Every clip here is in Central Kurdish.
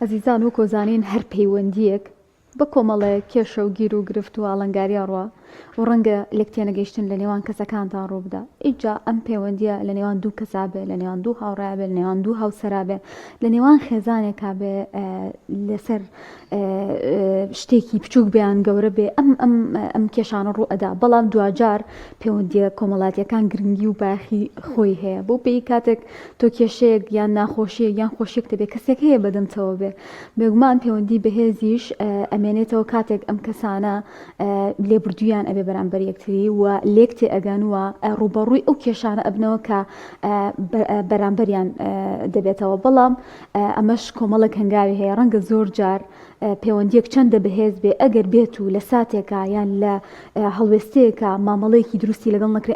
ئەزیزان و کۆزانین هەر پەیوەندیەک بە کۆمەڵەیە کێشە و گیر و گرفت و ئاڵنگاریاڕوە و ڕەنگە لەکتێنەگەیشتن لە نێوان کەسەکانتان ڕووبدا. ئیجا ئەم پەیوەندیە لە نێوان دوو کەسا بێ، لە نێوان دوو هاوڕا بێ، لە نێوان دوو هاوسەرا بێ، لە نێوان خێزانێکا بێ، لەسەر شتێکی بچووک بیان گەورە بێ ئەم کێشانە ڕوو ئەدا. بەڵام دوجار پەیوەندیە کۆمەڵاتیەکان گرنگی و باخی خۆی هەیە. بۆ پێی کاتێک تۆ کێشەیەک یان ناخۆشیە یان خۆشیێک دەبێ کەسێک هەیە بەدەمتەوە بێ، بێگومان پەیوەندی بەهێزیش ئەمێنێتەوە کاتێک ئەم کەسانە لێبوردویان ئەبێ بەرامبەر یەکتری و لێک تێ ئەگەنووە ڕوبەڕووی ئەو کێشانە ئەبنەوە کە بەرامبەریان دەبێتەوە. بەڵام ئەمەش کۆمەڵک هەنگاوی هەیە. ڕەنگە زۆر جار پەیوەندیەک چەندە بەهێز بێ ئەگەر بێت و لە ساتێکە یان لە هەڵوێستەیەکە مامەڵەیەکی دروستی لەگەڵ نەکرێ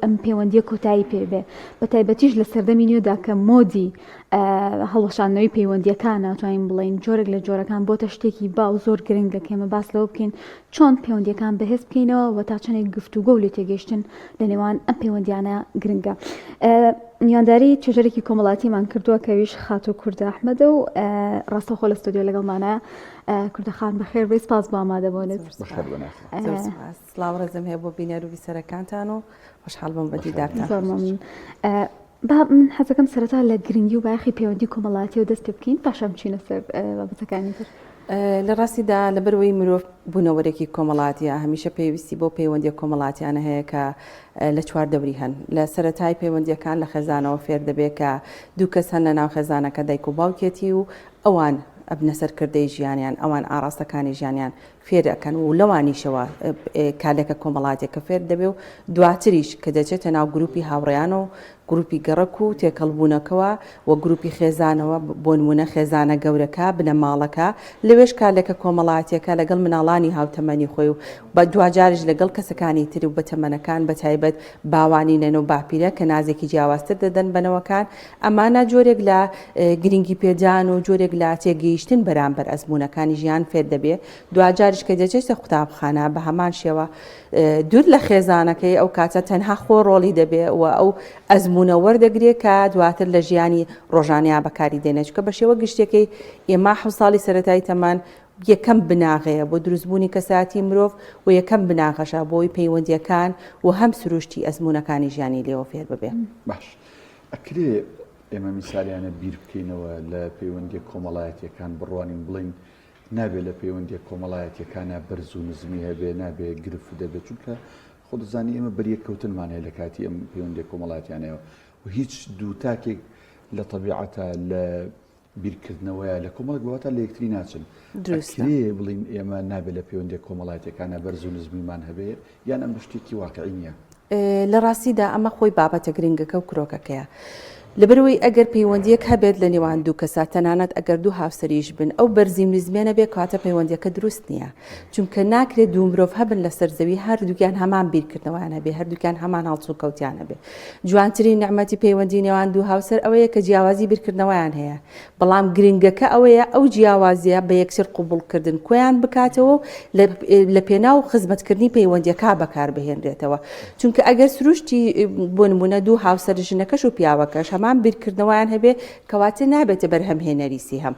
ئەم پەیوەندیە کۆتایی پێبێ. بە تایبەتیش لە سەردەمی نوێدا کە مۆدی هەڵەشاندنەوەی پەیوەندیەکانە توانین بڵین جۆرێک لە جۆرەکان بۆتە شتێکی باو زۆر گرنگ لە کێمە باس لەوە بکەین چۆن پەیوەندیەکان بەهێز بکەینەوە و تا چەندێک گفتوگۆ و لێ تێگەیشتن لە نێوان ئەم پەیوەندیانە گرنگە. میانداری توێژەرێکی کۆمەڵاتیمان کردووە کەویش خاتۆ کوردە ئەحمەدە و ڕاستەوخۆ لە ستۆدیۆ لەگەڵمانە. کوردەخان بەخێر بێ، سپاس بۆ ئامادەبوونت. سڵاو ڕێزم هەیە بۆ بینەر و بیسەرەکانتان و خۆشحاڵ بم بە دیدارتان. من حەزەکەم سەرەتا لە گرنگی و باخی پەیوەندی کۆمەڵاتی و دەست پێ بکەین پاشان بچینە سەر بابەتەکانی تر. لە ڕاستیدا لەبەرەوەی مرۆڤ بوونەوەرێکی کۆمەڵاتیە هەمیشە پێویستی بۆ پەیوەندی کۆمەڵاتیانە هەیە کە لە چوار دەوری هەن. لە سەرەتای پەیوەندیەکان لە خێزانەوە فێر دەبێت کە دوو کەس هەن لە ناو خێزانەکە دایک و باوکێتی و ئەوان ئەبنە سەرکردەی ژیانیان، ئەوان ئاراستەکانی ژیانیان فێر دەکەن و لەوانیشەوە کالێکە کۆمەڵاتێکە فێر دەبێ و دواتریش کە دەچێتە ناو گروپی هاوڕێیان و گروپی گەڕک و تێکەڵبوونەکەەوە و گروپی خێزانەوە بۆ نمونە خێزانە گەورەکە بنە ماڵەکە لەوێش کالێکە کۆمەڵاتیەکە لەگەڵ مناڵانی هاوتەمەنی خۆی و بە دوجارش لەگەڵ کەسەکانی تر و بەتەمەنەکان بە تایبەت باوانی نەنە و باپیرە کە نازێکی جیاوازتر دەدەن بنەوەکان. ئەمانە جۆرێک لە گرنگی پێدان و جۆرێک لە تێگەیشتن بەرامبەر ئەزمونونەکانی ژیان فێر دەبێ. دوجارش کە دەچێتە قوتابخانە بە هەمان شێوە دوور لە خێزانەکەی ئەو کاتە تەنها خۆ ڕۆڵی دەبێ و ئەو ئەزمونە وەردەگرێت کە دواتر لە ژیانی ڕۆژانەیە بەکاری دێنێت کە بە شێوە گشتەکەی ئێمە 7 ساڵی سەرەتایی تەمان یەکەم بناغەیە بۆ دروستبوونی کەساتی مرۆڤ و یەکەم بناغەشە بۆی پەیوەندیەکان و هەم سروشتی ئەزمونونەکانی ژیانی لێوە فێر ببێ. باش ئەکرێ ئێمە میسالیانە بیر بکەینەوە لە پەیوەندی کۆمەڵایەتیەکان بڕوانین بڵین نابێت لە پەیوەندی کۆمەڵایەتیەکانە بەرز و نزمی هەبێ نابێ گرف دەبێت چونکە خۆدەزانی ئێمە بەریەکەوتنمان هەیە لە کاتی ئەم پەیوەندی کۆمەڵایەتیانەوە و هیچ دووتاکێک لە طبیعەتە لە بیرکردنەوەیە لە کۆمەڵک بەواتە لە یەکتری ناچن. ئەکرێ بڵین ئێمە نابێت لە پەیوەندی کۆمەڵایەتیەکانە بەرز و نزمیمان هەبێ یان ئەم شتێکی واقعی نییە؟ لە ڕاستیدا ئەمە خۆی بابەتە گرنگەکە و کرۆکەکەیە. لەبەرەوەی ئەگەر پەیوەندیەک هەبێت لە نێوان دوو کەسە تەنانەت ئەگەر دوو هاوسەریش بن ئەو بەرزیم نزمێنە بێ کاتە پەیوەندیەکە دروست نییە، چونکە ناکرێت دوو مرۆڤ هەبن لە سەرزەوی هەردووکیان هەمان بیرکردنەوەیان هەبێ، هەردووکیان هەمان هەڵسو کەوتیان هەبێ. جوانترین نعمەتی پەیوەندی نێوان دوو هاوسەر ئەوەیە کە جیاوازی بیرکردنەوەیان هەیە، بەڵام گرنگەکە ئەوەیە ئەو جیاوازیە بە یەکسەر قبولکردن کۆیان بکاتەوە لە پێناو خزمەتکردنی پەیوەندیەکە بەکاربهێنرێتەوە. چونکە ئەگەر سروشتی بۆ نمونە دوو هاوسەر ژنەکەش و پیاوەکەش هەمان بیرکردنەوە هەبێ کەواتە نابێتە بەرهەمهێنەریسی هەم.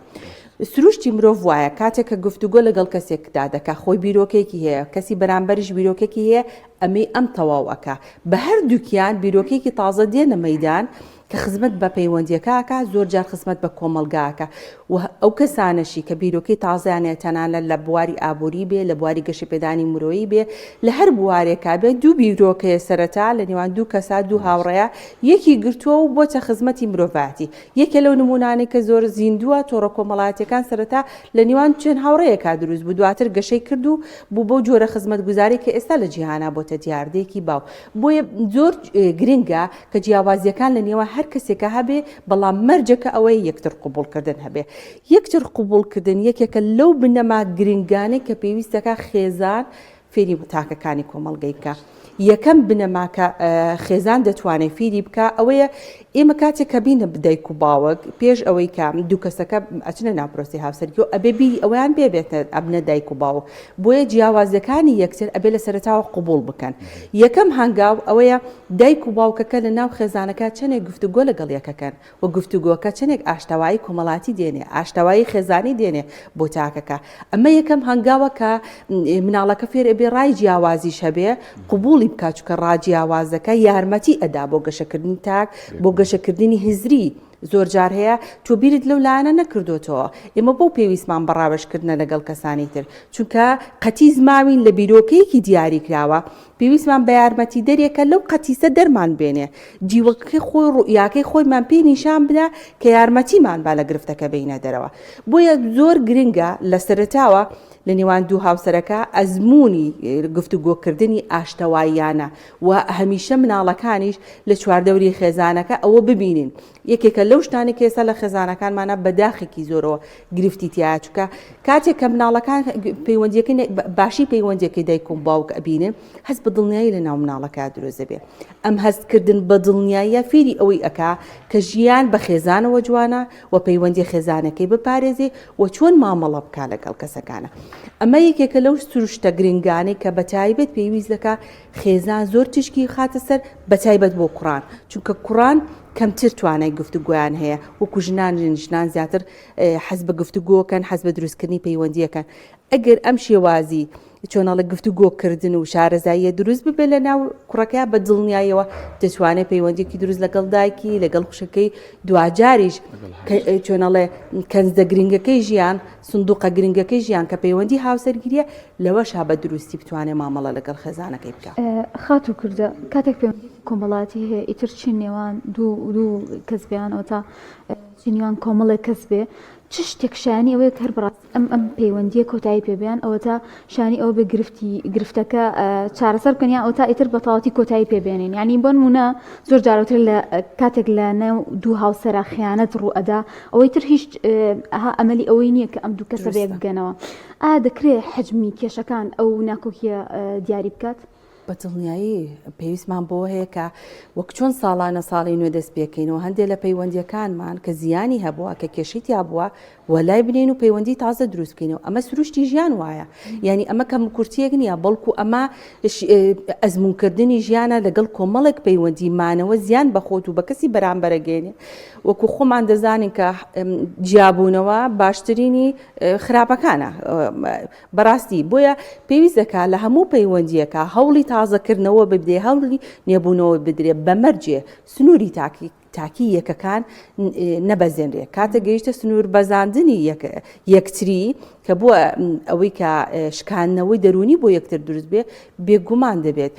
سروشتی مرۆڤ وایە کاتێک کە گفتوگۆ لەگەڵ کەسێکدا دەکا خۆی بیرۆکێکی هەیە، کەسی بەرامبەریش بیرۆکێکی هەیە، ئەمەی ئەم تەواوەکە بە هەردووکیان بیرۆکێکی تازە دێنە مەیدان کە خزمەت بە پەیوەندیەکەکە زۆر جار خزمەت بە کۆمەلگاکە و ئەو کەسانەشی کە بیرۆکەی تازانێت تەنانەت لە بواری ئابووری بێ، لە بواری گەشە پێدانی مرۆیی بێ، لە هەر بوارێکا بێ دوو بیرۆکەیە سەرەتا لە نێوان دوو کەسا دوو هاوڕەیە یەکی گرتووە و بۆتە خزمەتی مرۆڤاتی. یەکێ لەو نمونانەی کە زۆر زیندووە تۆڕە کۆمەڵایەتیەکان سەرەتا لە نێوان چەند هاوڕەیەکا دروست بوو، دواتر گەشەی کرد و بوو بۆ جۆرە خزمەتگوزاری کە ئێستا لە جیهانە بۆتە دیاردەیەکی باو. بۆیە زۆر گرنگە کە جیاوازیەکان لە نێوان هەر کەسێکە هەبێ، بەڵام مەرجەکە ئەوەی یەکتر قبولکردن هەبێ. یەکتر قبولکردن یەکێکە لەو بنەما گرنگانەی کە پێویستەکە خێزان فێری تاکەکانی کۆمەڵگەی بکە. یەکەم بنەماکە خێزان دەتوانێت فێری بکە ئەوەیە ئێمە کاتێک کە بینە بدایک و باوەک پێش ئەوەی کە دوو کەسەکە ئەچنە ناپرۆسی هاوسەرگی و ئەبێبی ئەویان بێبێتە ئەبنە دایک و باوە بۆیە جیاوازەکانی یەکسەر ئەبێ لە سەرتاوە قبول بکەن. یەکەم هەنگاو ئەوەیە دایک و باوکەکە لە ناو خێزانەکە چەندێک گفتوگۆ لەگەڵ یەکەکەن و گفتوگۆکە چەندێک ئاشتەوایی کۆمەڵاتی دێنێ ئاشتەوایی خێزانی دێنێ بۆ تاکەکە. ئەمە یەکەم هەنگاوە کە مناڵەکە فێر ئەبێ ڕای جیاوازیش هەبێ قبولی بکات چونکە ڕاجیاوازەکە یارمەتی ئەدا بۆ گەشەکردنی تاک بۆ گەشەکردنی هزری. زۆر جار هەیە تۆ بیرت لەو لایەنە نەکردوتەوە. ئێمە بۆ پێویستمان بەڕاوەشکردنە لەگەڵ کەسانی تر چونکە قەتیز ماوین لە بیرۆکەیەکی دیاری کراوە پێویستمان بە یارمەتی دەرێکە لەو قەتیسە دەرمان بێنێ جیوەکەی خۆی ڕوئیاکەی خۆیمان پێ نیشان بدە کە یارمەتیمان با لە گرفتەکە بینە دەرەوە. بۆیە زۆر گرنگە لە سەرەتاوە لە نێوان دوو هاوسەرەکە ئەزمموی گفتوگۆکردنی ئاشتەواییانە و هەمیشە مناڵەکانیش لە چواردەوری خێزانەکە ئەوە ببینین. یەکێکە لەو شتانی کێسە لە خێزانەکانمانە بەداخێکی زۆرەوە گرفتی تیا چکە کاتێک کە مناڵەکان پەیوەندیەکەی باشی پەیوەندیەکەی دایک و باوک ئەبینن هەست بە دڵنیایی لە ناو مناڵەکە دروست بێ. ئەم هەستکردن بە دڵنیاییە فێری ئەوەی ئەکا کە ژیان بە خێزانەوە جوانە و پەیوەندی خێزانەکەی بپارێزێ و چۆن مامەڵە بکا لەگەڵ کەسەکانە. ئەمە یەکێکە لەو سروشتە گرنگانەی کە بەتایبەت پێویست دەکا خێزان زۆر تشکی خاتە سەر بەتایبەت بۆ کوڕان چونکە کوڕان کەمتر توانای گفتوگویان هەیە وەکو ژنان زیاتر حەز بە گفتوگۆکەن حەز بە دروستکردنی پەیوەندیەکەن. ئەگەر ئەم شێوازی چۆنەڵە گفتوگۆکردن و شارەزاییە دروست ببێت لە ناو کوڕەکە بە دڵنیاییەوە دەتوانێت پەیوەندێکی دروست لەگەڵ دایکی لەگەڵ خوشەکەی دوجاریش چۆنەڵێ کەنزە گرنگەکەی ژیان سندوقە گرنگەکەی ژیان کە پەیوەندی هاوسەرگیریە لەوەشا بە دروستی بتوانێت مامەڵە لەگەڵ خێزانەکەی بکات. خات و کردە کاتێک پەیوەندی کۆمەڵاتی هەیە ئیتر چین نێوان دوو کەس بێیانەوە تا چینیوان کۆمەڵێک کەس بێ چ شتێک شانی ئەوەیە کە بڕاست ئەم پەیوەندیە کۆتایی پێبیان ئەوە تا شانی ئەوە بە گرفتەکە چارەسەر بکەن یان ئەو تا ئیتر بەتەواوەتی کۆتایی پێبێنین. یعنی بۆ نمونە زۆر جارەوتر لە کاتێک لە نێو دوو هاوسەرە خیانەت ڕوو ئەدا ئەوەی تر هیچ ئەمەلی ئەوەی نییە کە ئەم دوو کەسە بێک بگەنەوە. دەکرێت حجمی کێشەکان ئەو ناکۆکیە دیاری بکات؟ بە دڵنیایی پێویستمان بۆ هەیە کە وەک چۆن ساڵانە ساڵی نوێ دەست پێکەینەوە هەندێک لە پەیوەندیەکانمان کە زیانی هەبووە کە کێشیتیا بووە وەلای بنین و پەیوەندی تازە دروست بکەینەوە. ئەمە سروشتی ژیان وایە یعنی ئەمە کەم کورتیەک نییە بەڵکو ئەمە ئەزمونکردنی ژیانە لەگەڵ کۆمەڵێک پەیوەندیمانەوە زیان بەخۆت و بە کەسی بەرامبەرەگەێنێ. وەکو خۆمان دەزانین کە جیابوونەوە باشترینی خراپەکانە بەڕاستی بۆیە پێویست دەکات لە هەموو پەیوەندیەکە هەوڵی تازەکردنەوە ببدێ هەوڵی نێبوونەوە بدرێت بەمەرجێ سنووری تاکی یەکەکان نەبەزێنرێت. کاتە گەیشتە سنوور بەزاندنی یەکتری کە بووە ئەوەی کە شکاندنەوەی دەرونی بۆ یەکتر دروست بێ بێگومان دەبێت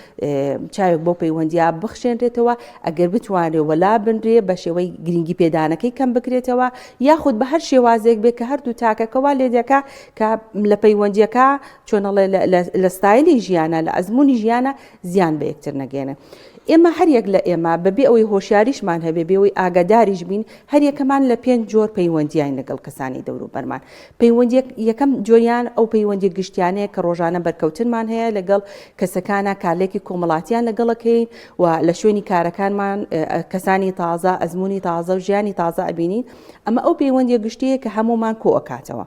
چاوێک بۆ پەیوەندیا بخشێنرێتەوە ئەگەر بتوانێت وەلا بنرێ بە شێوەی گرنگی پێدانەکەی کەم بکرێتەوە یاخود بە هەر شێوازێک بێت کە هەردوو تاکەکەوا لێ دەکا کە لە پەیوەندیەکە چۆنەڵێ لە ستایلی ژیانە لە ئەزمموی ژیانە زیان بە یەکتر نەگەێنە. ئێمە هەریەک لە ئێمە بەبێ ئەوەی هۆشیاریشمان هەبێ بێەوەی ئاگاداریش بین هەریەکەمان لە 5 جۆر پەیوەندیان لەگەڵ کەسانی دەوروبەرمان. پەیوەندی یەکەم جۆیان ئەو پەیوەندی گشتیانەیە کە ڕۆژانە بەرکەوتنمان هەیە لەگەڵ کەسەکانە کارلێکی کۆمەڵاتیان لەگەڵەکەین و لە شوێنی کارەکانمان کەسانی تازە ئەزمموی تازە و ژیانی تازە ئەبینین. ئەمە ئەو پەیوەندی گشتەیە کە هەمومان کۆ ئەکاتەوە.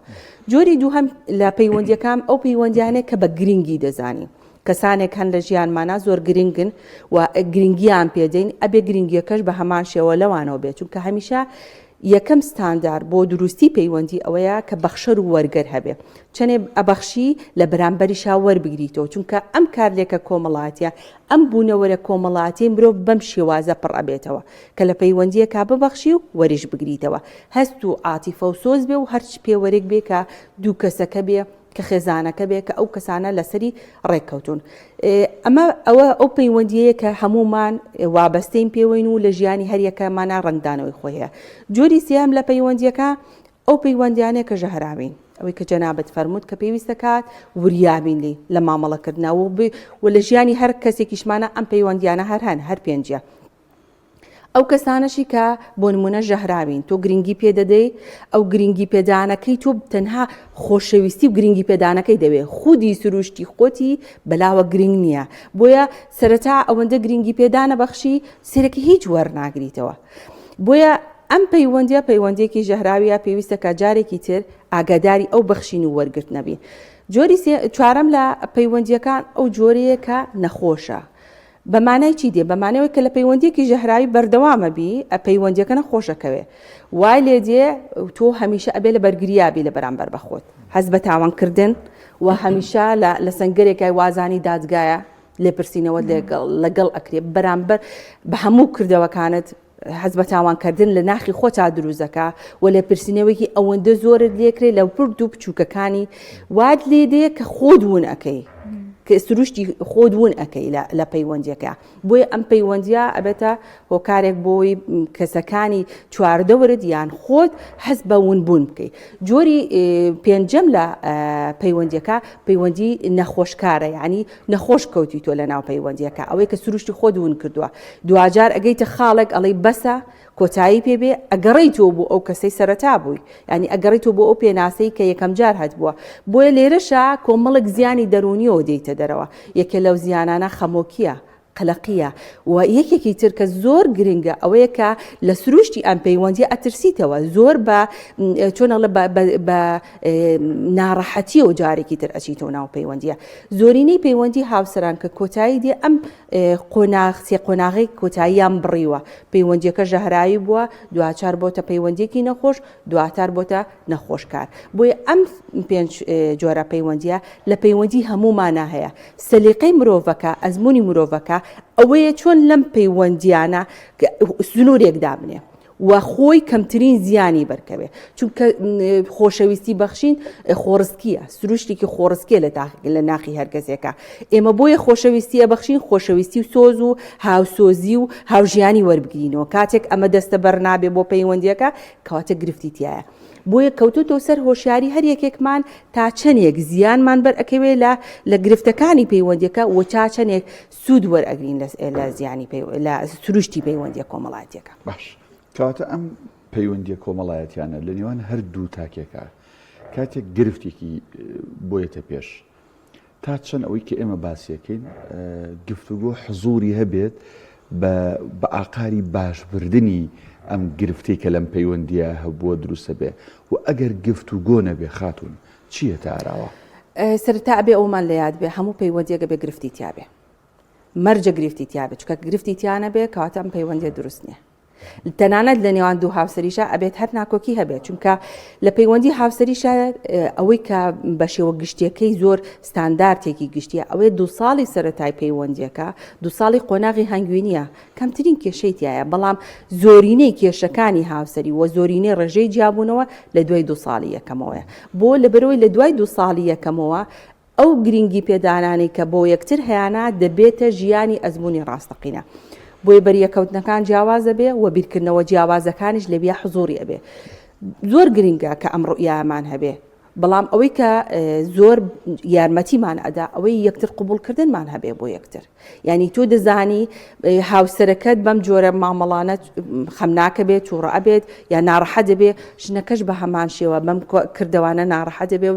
جۆری دووهەم لە پەیوەندیەکان ئەو پەیوەندیانەیە کە بە گرنگی دەزانین. کەسانێک هەن لە ژیانمانە زۆر گرنگن و گرنگیان پێدەین ئەبێ گرنگیەکەش بە هەمان شێوە لەوانەوە بێت چونکە هەمیشە یەکەم ستاندار بۆ دروستی پەیوەندی ئەوەیە کە بەخشەر و وەرگەر هەبێ چەنێ ئەبەخشی لە بەرامبەریشا وەربگریتەوە چونکە ئەم کارلێکە کۆمەڵاتیە ئەم بوونەوەرە کۆمەڵاتی مرۆڤ بەم شێوازە پڕ ئەبێتەوە کە لە پەیوەندیە کا ببەخشی و وەریش بگریتەوە هەست و عاتیفە و سۆز بێ و هەرچ پێوەرێک بێ کە دوو کەسەکە بێ کە خێزانەکە بێ کە ئەو کەسانە لەسەری ڕێککەوتون. ئەو پەیوەندیەیە کە هەمومان وابەستەین پێوەین و لە ژیانی هەریەکەمانە ڕنگدانەوەی خۆیە. جۆری سیام لە پەیوەندیەکە ئەو پەیوەندیانەیە کە ژەهراوین ئەوەی کە جەنابەت فەرمووت کە پێویست دەکات وریابین لی لە مامەڵەکردنەوە و لە ژیانی هەر کەسێکیشمانە ئەم پەیوەندیانە هەر پێنجە. ئەو کەسانەشی کە بۆ نمونە ژەهراوین تۆ گرنگی پێدەدەی ئەو گرنگی پێدانەکەی تۆ تەنها خۆشەویستی و گرنگی پێدانەکەی دەوێت خودی سروشتی خۆتی بەلاوە گرنگ نییە بۆیە سەرەتا ئەوەندە گرنگی پێدانە بەخشی سێرەکی هیچ وەرناگریتەوە. بۆیە ئەم پەیوەندیەکی ژەهراویە پێویستە کە جارێکی تر ئاگاداری ئەو بەخشین و وەرگرت نەبی. جۆری چوارەم لە پەیوەندیەکان ئەو جۆرەیە کە نەخۆشە. بەمانای چی دێ؟ بەمانەوەی کە لە پەیوەندیەکی ژەهراوی بەردەوامە بی پەیوەندیەکە نەخۆشەکەوێ وای لێ دێ تۆ هەمیشە ئەبێ لە بەرگریابی لە بەرامبەر بەخۆت حەز بە تاوانکردن و هەمیشە لە سنگرێکای وازانی دادگایە لێپرسینەوە لەگەڵ ئەکرێ بەرامبەر بە هەموو کردەوەکانت حەز بە تاوانکردن لە ناخی خۆتا دروستەکە و لە پرسینەوەیکی ئەوەندە زۆرت لێکرێ لەو پرد و بچووکەکانی واد لێ دێ کە خۆت ون ئەەکەی کە سروشتی خۆدون ئەەکەی لە پەیوەندیەکە. بۆیە ئەم پەیوەندیە ئەبێتە هۆکارێک بۆی کەسەکانی چواردەورت یان خۆت حەز بە ونبوون بکەیت. جۆری پێنجەم لە پەیوەندیەکە پەیوەندی نەخۆشکارە، یعنی نەخۆش کەوتی تۆ لە ناو پەیوەندیەکە ئەوەی کە سروشتی خۆت ون کردووە دوجار ئەگەیتە خاڵێک ئەڵەی بەسە کۆتایی پێبێ ئەگەڕیتەوە بۆ ئەو کەسەی سەرەتا بووی، ینی ئەگەڕیتەوە بۆ ئەو پێناسەی کە یەکەم جار هەت بووە. بۆیە لێرەشە کۆمەڵک زیانی دەرونیەوە دێتە دەرەوە. یەکێ لەو زیانانە خەمۆکیە، قلقیە و یەکێکی تر کە زۆر گرنگە ئەوەیە کە لە سروشتی ئەم پەیوەندی ئەترسیتەوە زۆر بە چۆنەڵە بە ناڕەحەتی و جارێکی تر ئەچیتەوە ناو پەیوەندیە. زۆرینەی پەیوەندی هاوسەران کە کۆتایی دێ ئەم قۆناغی کۆتاییان بڕیوە، پەیوەندیەکە ژەهراوی بووە دوچار بۆتە پەیوەندیەکی نەخۆش دواتار بۆتە نەخۆشکار. بۆیە ئەم پێنج جۆرە پەیوەندیە لە پەیوەندی هەمومانە هەیە. سەلیقەی مرۆڤەکە، ئەزمموی مرۆڤەکە ئەوەیە چۆن لەم پەیوەندیانە سنوورێک دابنێ و خۆی کەمترین زیانی بەرکەوێ. چونکە خۆشەویستی بەخشین خۆڕستکیە، سروشتێکی خۆڕستکیە لە ناخی هەرگەزێکە. ئێمە بۆیە خۆشەویستیە بەخشین خۆشەویستی و سۆز و هاوسۆزی و هاوژیانی وەربگرینەوە. کاتێک ئەمە دەستە بەرنابێ بۆ پەیوەندیەکە کەواتە گرفتیتیایە. بۆیە کەوتوتەوە سەر هۆشیاری هەر یەکێکمان تا چەندێک زیانمان بەرئەکەوێ لە گرفتەکانی پەیوەندیەکە و تا چەندێک سوود وەرئەگرین لە زیانی لە سروشتی پەیوەندیە کۆمەڵایەتیەکە. باش کەواتە ئەم پەیوەندیە کۆمەڵایەتیانە لە نێوان هەردوو تاکێکە کاتێک گرفتێکی بۆیەتە پێش تا چەند ئەوەی کە ئێمە باسیەکەین گفتوگۆ حزوری هەبێت بە ئاقاری باشبردننی ئەم گرفتی کە لەم پەیوەندیە هەبووە دروستە بێ و ئەگەر گفتوگۆ نەبێ خاتون چییە تا ئاراوە؟ سەرەتا ئەبێ ئەومان لە یاد بێ هەموو پەیوەندیەکە بێ گرفتی تیابێ، مەرجە گرفتی تیابێ، چکە گرفتی تیانە بێ کەواتە ئەم پەیوەندیە دروست نییە. تەنانەت لە نێوان دوو هاوسەریشە ئەبێت هەر ناکۆکی هەبێت، چونکە لە پەیوەندی هاوسەریشە ئەوەی کە بە شێوە گشتیەکەی زۆر ستانداردێکی گشتیە ئەوەیە 2 ساڵی سەرەتای پەیوەندیەکە 2 ساڵی قۆناغی هەنگوینیە کەمترین کێشەیتیایە، بەڵام زۆرینەی کێشەکانی هاوسەری و زۆرینەی ڕێژەی جیابوونەوە لە دوای 2 ساڵی یەکەمەوەیە. بۆ لەبەرەوەی لە دوای 2 ساڵی یەکەمەوە ئەو گرنگی پێدانانی کە بۆ یەکتر هەیەە دەبێتە ژیانی ئەزمموی ڕاستەقینە. بۆیە بەریەکەوتنەکان جیاوازە بێ و بیرکردنەوە جیاوازەکانیش لە بیا حزوری ئەبێ. زۆر گرنگە کە ئەم ڕوئیامان هەبێ، بەڵام ئەوەی کە زۆر یارمەتیمان ئەدا ئەوەی یەکتر قبولکردنمان هەبێ بۆ یەکتر. یعنی تۆ دەزانی هاوسەرەکەت بەم جۆرە مامەڵانە خەمناکە بێت تووڕە ئەبێت یا ناڕەحە دەبێ، ژنەکەش بە هەمان شێوە بەم کردەوانە ناڕەحە دەبێ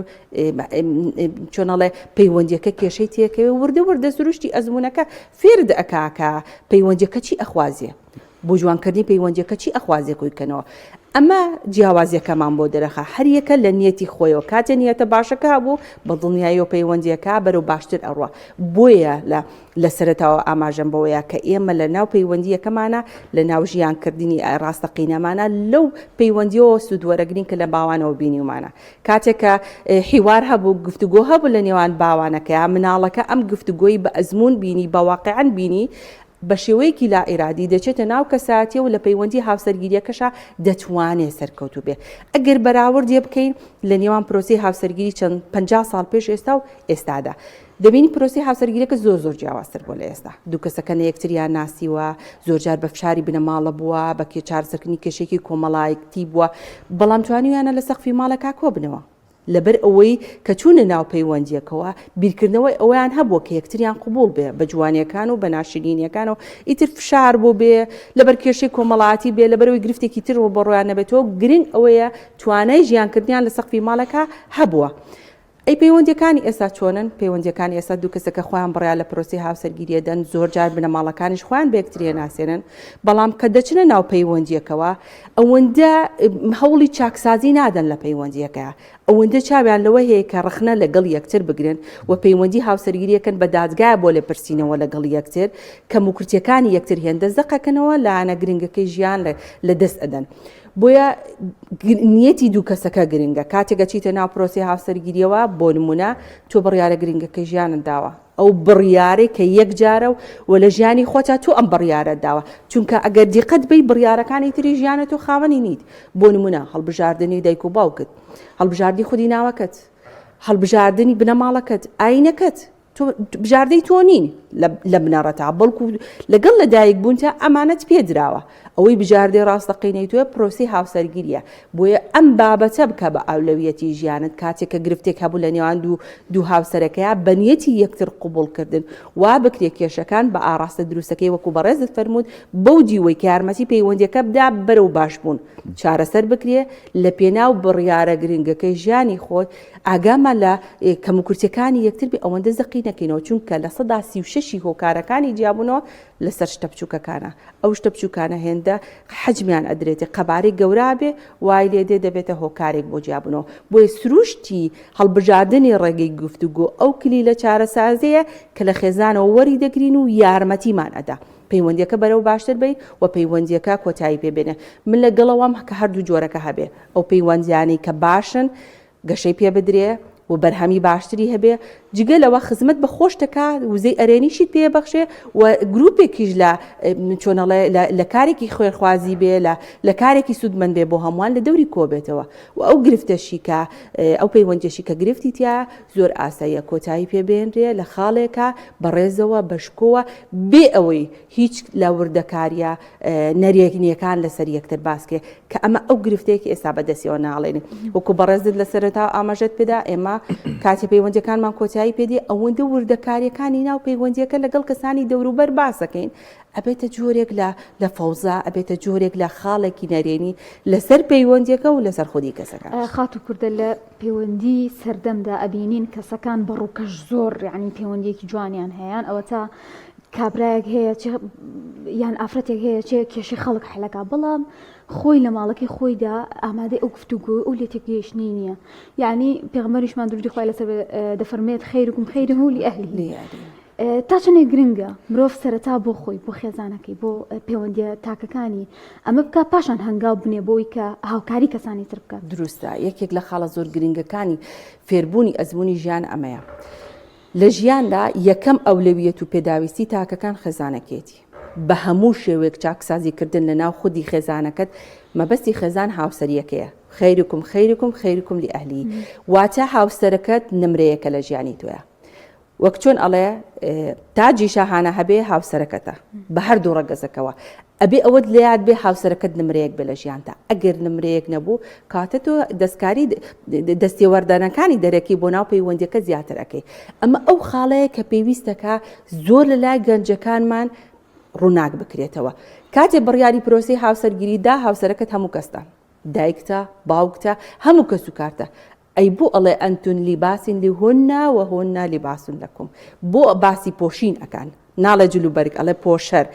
چۆنەڵێ پەیوەندیەکە کێشەی تێکەوێ وردە وردە سروشتی ئەزمونونەکە فێر دەکاکە پەیوەندیەکە چی ئەخوازیە، بۆ جوانکردنی پەیوەندیەکە چی ئەخوازیە کۆیکەنەوە. ئەمە جیاوازیەکەمان بۆ دەرەخە هەریەکە لە نیەتی خۆیەوە کاتێ نیەتە باشەکە بوو بە دڵنیایی و پەیوەندیەکە بەرەو باشتر ئەڕوە. بۆیە لە سەرەتاوە ئاماژەم بەوەیە کە ئێمە لە ناو پەیوەندیەکەمانە لە ناو ژیانکردنی ڕاستەقینەمانە لەو پەیوەندیەوە سوودوەرەگرین کە لە باوانەوە بینیومانە. کاتێکە حیوار هەبوو گفتوگۆ هەبوو لە نێوان باوانەکە مناڵەکە ئەم گفتوگۆی بە ئەزمون بینی بە واقعەن بینی بە شێوەیەکی لا ئیرادی دەچێتە ناو کەساتیە و لە پەیوەندی هاوسەرگیریەکەشە دەتوانێت سەرکەوتوو بێ. ئەگەر بەراوردێ بکەین لە نێوان پرۆسی هاوسەرگیری چەند 50 ساڵ پێش ئێستا و ئێستادا دەبینی پرۆسی هاوسەرگیریەکە زۆر جیاوازتر بۆ لە ئێستا. دوو کەسەکە یەکتریان ناسیوە، زۆرجار بە فشاری بنەماڵە بووە، بە چارەسەرکردنی کێشێکی کۆمەڵایەتی بووە، بەڵام توانیویانە لە سەقفی ماڵەکە کۆ بنەوە. لەبەر ئەوەی کە چوونە ناو پەیوەندیەکەوە بیرکردنەوەی ئەویان هەبووە کە یەکتریان قبول بێ بە جوانیەکان و بە ناشرینیەکان و ئیتر فشار بۆ بێ لەبەر کێشەی کۆمەڵایەتی بێ لەبەرەوەی گرفتێکی تر بۆ ڕۆیان نەبێتەوە. گرنگ ئەوەیە توانای ژیانکردنیان لە سەقفی ماڵەکە هەبووە. ئەی پەیوەندیەکانی ئێستا چۆنن؟ پەیوەندیەکانی ئێستا دوو کەسەکە خۆیان بڕیان لە پرۆسی هاوسەرگیریە دەن، زۆر جار بنەماڵەکانیش خۆیان بەیەکتریە ناسێنن، بەڵام کە دەچنە ناو پەیوەندیەکەوە ئەوەندە هەوڵی چاکسازی نادەن لە پەیوەندیەکەیە، ئەوەندە چاویان لەوە هەیە کە ڕخنە لەگەڵ یەکتر بگرن و پەیوەندی هاوسەرگیریەکەن بە دادگایە بۆ لێ پرسینەوە لەگەڵ یەکتر کەم و کورتیەکانی یەکتر هێندە زەقەکەنەوە لایەنە گرنگەکەی ژیان لە دەست ئەدەن. بۆیە نیەتی دوو کەسەکە گرنگە. کاتێکە چیتە ناو پرۆسی هاوسەرگیریەوە بۆ نمونە تۆ بڕیارە گرنگەکەی ژیانت داوە، ئەو بڕیارێک کە یەک جارە و لە ژیانی خۆتا تۆ ئەم بڕیارە داوە، چونکە ئەگەر دیقەت بی بڕیارەکانی تری ژیانە تۆ خاوەنی نیت. بۆ نمونە هەڵبژاردننی دایک و باوکت، هەڵبژاردننی خودی ناوەکەت، هەڵبژاردننی بنەماڵەکەت، ئاینەکەت، بژاردەی تۆ نین لە بنەڕەتا، بەڵکو لەگەڵ لەدایک بوونتە ئەمانەت پێدراوە. ئەوەی بژاردەی ڕاستەقینەی توێ پرۆسی هاوسەرگیریە. بۆیە ئەم بابەتە بکە بە ئەولەویەتی ژیانت کاتێککە گرفتێک هەبوو لە نێوان دوو هاوسەرەکەیە بەنیەتی یەکتر قوبوڵکردن وا بکرێ کێشەکان بە ئاراستە دروستەکەی وەکو بەڕێزت فەرموود بەو دیوەی کە یارمەتی پەیوەندیەکە بدا بەرەو باشبوون چارەسەر بکرێ لە پێناو بڕیارە گرنگەکەی ژیانی خۆی ئاگامە لە کەموکورتەکانی یەکتر بێ ئەوەندە زەقی نەکەینەوە، چونکە لە 36 هۆکارەکانی جیابوونەوە لەسەر شتە بچووکەکانە. ئەو شتە بچووکانە هێندە حجمیان ئەدرێتی قەبارەی گەورا بێ وای لێدێ دەبێتە هۆکارێک بۆ جیابوونەوە. بۆیە سروشتی هەڵبژاردننی ڕێگەی گفتوگۆ ئەو کلی لە چارەسازەیە کە لە خێزانەوە وەری دەگرین و یارمەتیمان ئەدا پەیوەندیەکە بەرەو باشتر بی و پەیوەندیەکە کۆتایی پێبێنێ. من لەگەڵەوەم کە هەردوو جۆرەکە هەبێ، ئەو پەیوەندیانی کە باشن گەشەی پێ بدرێ و بەرهەمی باشتری هەبێ، جگە لەوە خزمەت بە خۆش دەکات وزەی ئەرێنیشیت پێ بەخشێ و گروپێکیش چۆنەڵێ لە کارێکی خوێرخوازی بێ لە کارێکی سوودمەند بێ بۆ هەمووان لە دەوری کۆبێتەوە و ئەو گرفتەشی کە ئەو پەیوەندیەشی کە گرفتی تیا زۆر ئاساییە کۆتایی پێبێنرێ لە خاڵێکە بەڕێزەوە بەشکۆوە بێ ئەوەی هیچ لە وردەکاریە نەرێکنیەکان لەسەر یەکتر باسکێ کە ئەمە ئەو گرفتەیەکی ئێستا بەدەستیەوە ناڵێنی وەکو بەڕێزت لە سەرەتا ئاماژەت پێدا ئێمە کاتی پەیوەندیەکانمان کۆتایی پێدی ئەوەندە وردەکاریەکانی ناو پەیوەندیەکە لەگەڵ کەسانی دەوروبەر باسەکەین ئەبێتە جۆرێک لە فەوزا، ئەبێتە جۆرێک لە خاڵێکی نەرێنی لەسەر پەیوەندیەکە و لەسەر خودی کەسەکە. خات و کوردە لە پەیوەندی سەردەمدا ئەبینین کەسەکان بەڕووکەش زۆر یعنی پەیوەندیەکی جوانیان هەیەیان ئەوە تا کابراایەک هەیە یان ئافرەتێک هەیە چێ کێشی خەڵک حلەکە بەڵام خۆی لە ماڵەکەی خۆیدا ئامادەی ئەو گفتوگۆ ئەو لێ تێگەیشتنی نییە. یعنی پێغەمبەریشمان درودی خوای لەسەر دەفەرمێت خەیرکم خەیره لئەهلیه. تا چنێ گرنگە مرۆڤ سەرەتا بۆ خۆی بۆ خێزانەکەی بۆ پەیوەندیە تاکەکانی ئەمە بکە پاشان هەنگاو بنێ بۆی کە هاوکاری کەسانی تر بکات. دروستە یەکێک لە خاڵە زۆر گرنگەکانی فێربوونی ئەزمموی ژیان ئەمەیە. لە ژیاندا یەکەم ئەولەویەت و پێداویستی تاکەکان خێزانەکێتی بە هەموو شێوەیەک چاکسازیکردن لە ناو خودی خێزانەکەت مەبەستی خێزان هاوسەریەکەیە. خەیرکم خەیرکم خەیرکم لئەهلی واتە هاوسەرەکەت نمرەیەکە لە ژیانی تۆیە. وەک چۆن ئەڵێ تاجی شاهانە هەبێ هاوسەرەکەتە بە هەردوو ڕەگەزەکەوە ئەبێ ئەوەت لێیاد بێ هاوسەرەکەت نمرەیەک بێ لە ژیانتا. ئەگەر نمرەیەک نەبوو کاتە تۆ دەستکاری دەستێوەردانەکانی دەرەکی بۆ ناو پەیوەندیەکە زیاتر ئەەکەی. ئەمە ئەو خاڵەیە کە پێویستەکە زۆر لە لای گەنجەکانمان ڕووناک بکرێتەوە. کاتێ بڕیاری پرۆسی هاوسەرگیریدا هاوسەرەکەت هەموو کەستە دایکتە باوکتە هەموو کەس و کارتە ئەی بۆ ئەڵێ ئەنتون لیباسین لهن وهن لباس لەکم بۆ باسی پۆشین ئەکان ناڵە جلوبەرگ ئەڵێ پۆشەر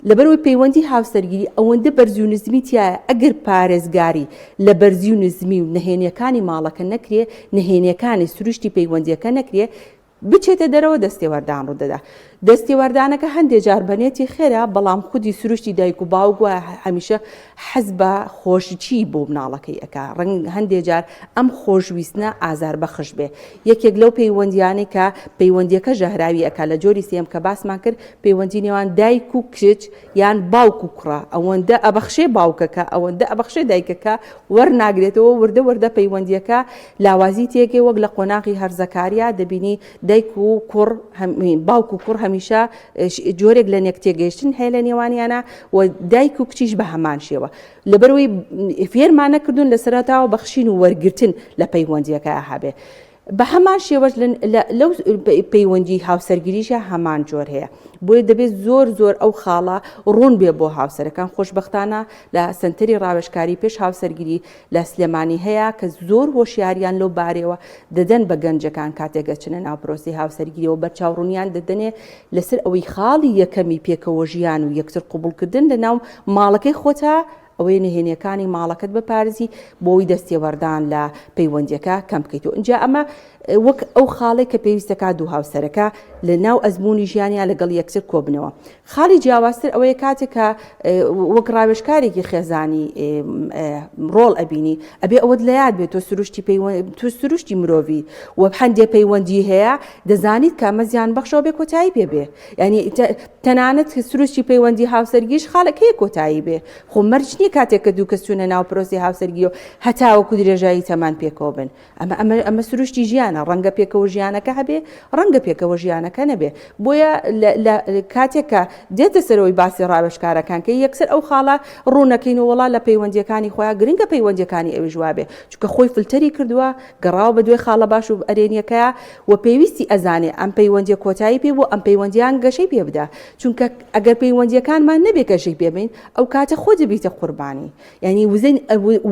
لەبەرەوەی پەیوەندی هاوسەرگیری ئەوەندە بەرزی و نزمی تایە ئەگەر پارێزگاری لە بەرزی و نزمی و نهێنیەکانی ماڵەکە نەکرێ نهێنیەکانی سروشتی پەیوەندیەکە نەکرێ بچێتە دەرەوە دەستێوەردان ڕوودەدا. دەستێوەردانەکە هەندێک جار بەنێتی خێرا بەڵام خودی سروشتی دایک و باوک وە هەمیشە حەز بە خۆشیی بۆ مناڵەکەی ئەکا ڕەنگ هەندێک جار ئەم خۆشویستنە ئازار بەخش بێ. یەکێک لەو پەیوەندیانەی کە پەیوەندیەکە ژەهراوی ئەکا لە جۆری سێم کە باسمان کرد پەیوەندی نێوان دایک و کچ یان باوک و کوڕە ئەوەندە ئەبەخشێ باوکەکە ئەوەندە ئەبەخشێ دایکەکە وەرناگرێتەوە وردە وردە پەیوەندیەکە لاوازی تێگەی وەک لە قۆناغی هەرزەکاریا دەبینی دایک و کوڕ باوک و کوڕ هەمیشە جۆرێک لە نێک تێگەیشتن هەیە لە نێوانیانە و دایک و کچیش بە هەمان شێوە لەبەرەوەی فێرمان نەکردوون لە سەرەتاوە بەخشین و وەرگرتن لە پەیوەندیەکە هەبێ. بە هەمان شێوەش لەو پەیوەندی هاوسەرگیریشە هەمان جۆر هەیە بۆیە دەبێت زۆر ئەو خاڵە ڕوون بێ بۆ هاوسەرەکان خۆشبەختانە لە سنتەری ڕاوێژکاری پێش هاوسەرگیری لە سلێمانی هەیە کە زۆر هۆشیاریان لەو بارەوە دەدەن بە گەنجەکان کاتێک دەچنە ناو پرۆسی هاوسەرگیریەوە بەرچاوڕوونیان دەدەنێ لەسەر ئەوەی خاڵی یەکەمی پێکەوە ژیان و یەکتر قوبولکردن لە ناو ماڵەکەی خۆتا ئەوەی نهێنیەکانی ماڵەکەت بپارێزی بۆی دەستێوەردان لە پەیوەندیەکە کەم بکەیتەوە. اینجا ئەمە وەک ئەو خاڵێک کە پێویستەکە دوو هاوسەرەکە لە ناو ئەزمموی ژیانیان لەگەڵ یەکسەر کۆبنەوە. خاڵی جیاوازتر ئەوەیە کاتێکە وەک ڕاوێژکارێکی خێزانی ڕۆڵ ئەبینی ئەبێ ئەوەت لە یاد بێت تۆ سروشتی مرۆڤی و هەندێک پەیوەندی هەیە دەزانیت کە ئەمە زیان بەخشەوە بێ کۆتایی پێبێ ینی تەنانەت سروشتی پەیوەندی هاوسەرگیش خاڵەکەی کۆتایی بێ خۆ مەرج نییە کاتێک کە دوو کەس چوونە ناو پرۆسی هاوسەرگی و هەتاوەکو درێژایی تەمان پێکەوە بن ئەمە سروشتی ژیانە ڕەنگە پێکەوە ژیانەکە هەبێ ڕەنگە پێکەوە ژیانەکە نەبێ بۆیە کاتێکە دێتە سەرەوەی باسی ڕاوێژکارەکان کە یەکسەر ئەو خاڵە ڕوونەکەین و وڵا لە پەیوەندیەکانی خۆیان گرنگە پەیوەندیەکانی ئەوی ژوابێ چونکە خۆی فلتەری کردووە گەڕاوە بە دوێ خاڵە باش و ئەرێنیەکەیە و پێویستی ئەزانێ ئەم پەیوەندیە کۆتایی پێ بۆ ئەم پەیوەندیان گەشەی پێ بدە چونکە ئەگەر پەیوەندیەکانمان نەبێ گەشەی پێبین ئەو کاتە خۆ دەبیتە قوربانی ینی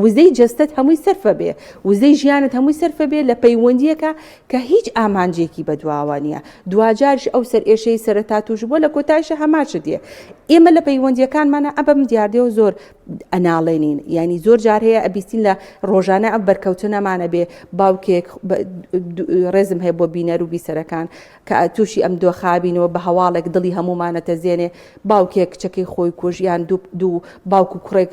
وزەی جەستت هەمووی سەرفە بێ وزەی ژیانت هەمووی سەرفە بێ لە پەیوەندیەکە کە هیچ ئامانجێکی بەدواوە نیە دوجارش ئەو سەر ئێشەی سەرەتا توش بۆ لە کۆتایشە هەماچ دێ ئێمە لە پەیوەندیەکانمانە ئەبەم دیاردێ و زۆر ئەناڵێنین ینی زۆر جار هەیە ئەبیستین لە ڕۆژانە ئەم بەرکەوتنەمانە بێ باوکێک ڕێزم هەیە بۆ بینەر و بیسەرەکان کە تووشی ئەم دۆخابینەوە بە هەواڵێک دڵی هەمومانەتە زێنێ باوکێک کچەکەی خۆی کوژیان دوو باوک و کوڕێک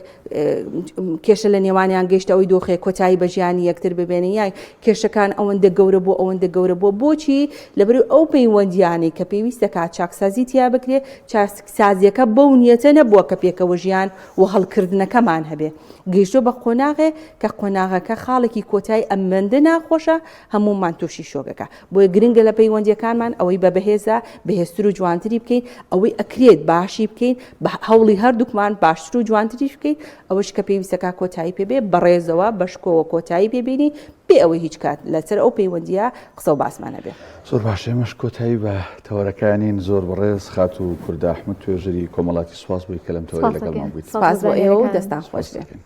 کێشە لە نێوانیان گەیشتە ئەوی دۆخێ کۆتایی بە ژیانی یەکتر ببێنی یای کێشەکان ئەوەندە گەورە بۆ ئەوەندە گەورە بۆ بۆچی لەبەر ئەو پەیوەندیانی کە پێویستەکە چاکسازی تیا بکرێ چاکسازیەکە بەو نیەتە نەبووە کە پێکەوە ژیان و هەڵکردنەکەمان هەبێ گەیشتۆ بە قۆناغێ کە قۆناغەکە خاڵێکی کۆتایی ئەمەندە ناخۆشە هەمومان تووشی شۆگەکە بۆیە گرنگە لە پەیوەندیەکانمان ئەوەی بە بەهێزە بەهێزتر و جوانتری بکەین ئەوەی ئەکرێت باشی بکەین بە هەوڵی هەردووکمان باشتر و جوانتری بکەین ئەوەش کە پێویستەکە کۆتایی پێبێ بەڕێزەوە بەشکۆوە کۆتایی پێبینی بێ ئەوەی هیچ کات لەسەر ئەو پەیوەندیە قسە و باسمانە بێ. زۆر باش ئێمەش کۆتایی بە تەوەرەکانین زۆر بەڕێز خات و کورد ئەحمەد توێژەری کۆمەڵاتی سواز بووی کە لەم تەوەری لەگەڵمان بوویت. سپاس بۆ ئێوە و دەستان خۆش بێ.